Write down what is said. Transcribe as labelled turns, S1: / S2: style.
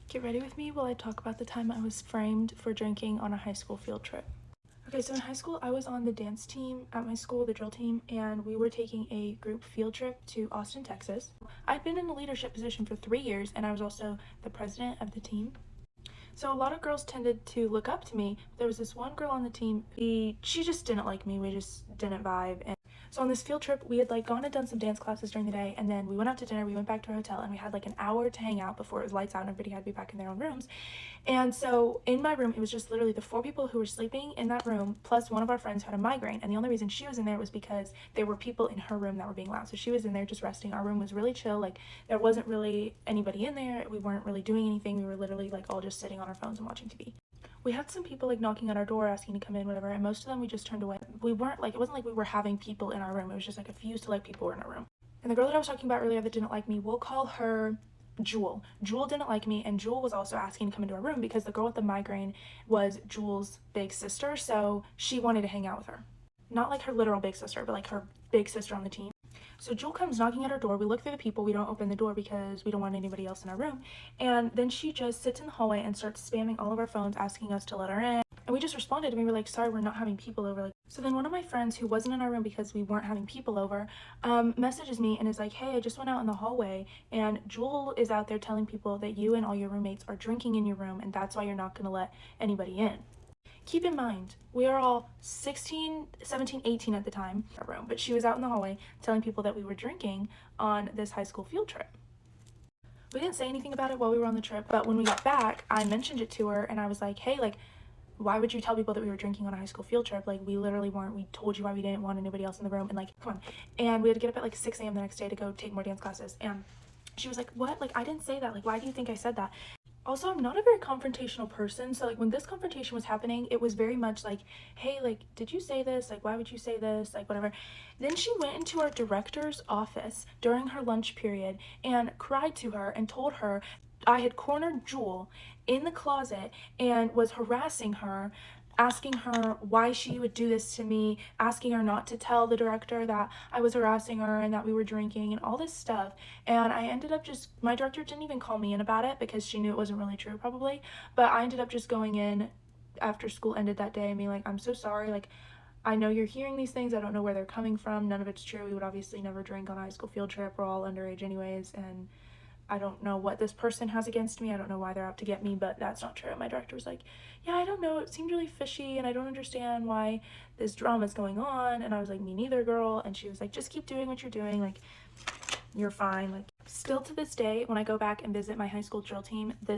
S1: Get ready with me while I talk about the time I was framed for drinking on a high school field trip. Okay, so in high school, I was on the dance team at my school, the drill team, and we were taking a group field trip to Austin, Texas. I'd been in a leadership position for 3 years, and I was also the president of the team. So a lot of girls tended to look up to me. There was this one girl on the team, she just didn't like me. We just didn't vibe. And so on this field trip, we had gone and done some dance classes during the day, and then we went out to dinner. We went back to our hotel, and we had an hour to hang out before it was lights out and everybody had to be back in their own rooms. And so in my room, it was just literally the 4 people who were sleeping in that room, plus one of our friends who had a migraine. And the only reason she was in there was because there were people in her room that were being loud. So she was in there just resting. Our room was really chill. There wasn't really anybody in there. We weren't really doing anything. We were literally all just sitting on our phones and watching TV. We had some people knocking at our door asking to come in, whatever, and most of them we just turned away. We weren't it wasn't like we were having people in our room. It was just a few select people were in our room. And the girl that I was talking about earlier that didn't like me, we'll call her Jewel. Jewel didn't like me, and Jewel was also asking to come into our room because the girl with the migraine was Jewel's big sister, so she wanted to hang out with her. Not her literal big sister, but her big sister on the team. So Jewel comes knocking at our door. We look through the people. We don't open the door because we don't want anybody else in our room. And then she just sits in the hallway and starts spamming all of our phones asking us to let her in. And we just responded and we were sorry, we're not having people over. So then one of my friends who wasn't in our room because we weren't having people over messages me and is hey, I just went out in the hallway and Jewel is out there telling people that you and all your roommates are drinking in your room and that's why you're not going to let anybody in. Keep in mind, we are all 16, 17, 18 at the time in our room, but she was out in the hallway telling people that we were drinking on this high school field trip. We didn't say anything about it while we were on the trip, but when we got back, I mentioned it to her and I was hey, why would you tell people that we were drinking on a high school field trip? We literally weren't. We told you why we didn't want anybody else in the room, and come on. And we had to get up at 6 a.m. the next day to go take more dance classes, and she was what? I didn't say that. Why do you think I said that? Also, I'm not a very confrontational person, so when this confrontation was happening, it was very much hey, did you say this? Why would you say this? Whatever. Then she went into our director's office during her lunch period and cried to her and told her I had cornered Jewel in the closet and was harassing her, asking her why she would do this to me, asking her not to tell the director that I was harassing her and that we were drinking and all this stuff. And I ended up my director didn't even call me in about it because she knew it wasn't really true probably, but I ended up just going in after school ended that day and being I'm so sorry, I know you're hearing these things, I don't know where they're coming from, none of it's true, we would obviously never drink on a high school field trip, we're all underage anyways, and I don't know what this person has against me. I don't know why they're out to get me, but that's not true. My director was yeah, I don't know. It seemed really fishy, and I don't understand why this drama is going on. And I was me neither, girl. And she was just keep doing what you're doing. You're fine. Still to this day, when I go back and visit my high school drill team, this